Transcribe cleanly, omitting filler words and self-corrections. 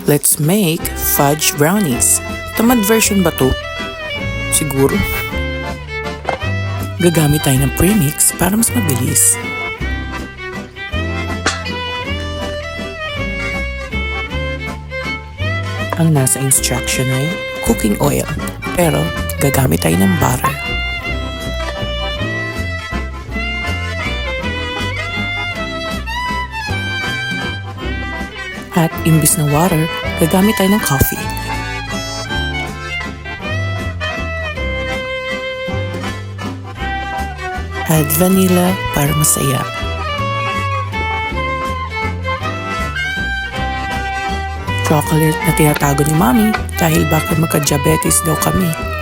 Let's make fudge brownies. Tamad version ba to? Siguro. Gagamit tayo ng premix para mas mabilis. Ang nasa instruction ay cooking oil, pero gagamit tayo ng butter. At imbis na water, gagamit tayo ng coffee. Add vanilla para masaya. Chocolate na tinatago ni Mommy dahil baka magka-diabetes daw kami.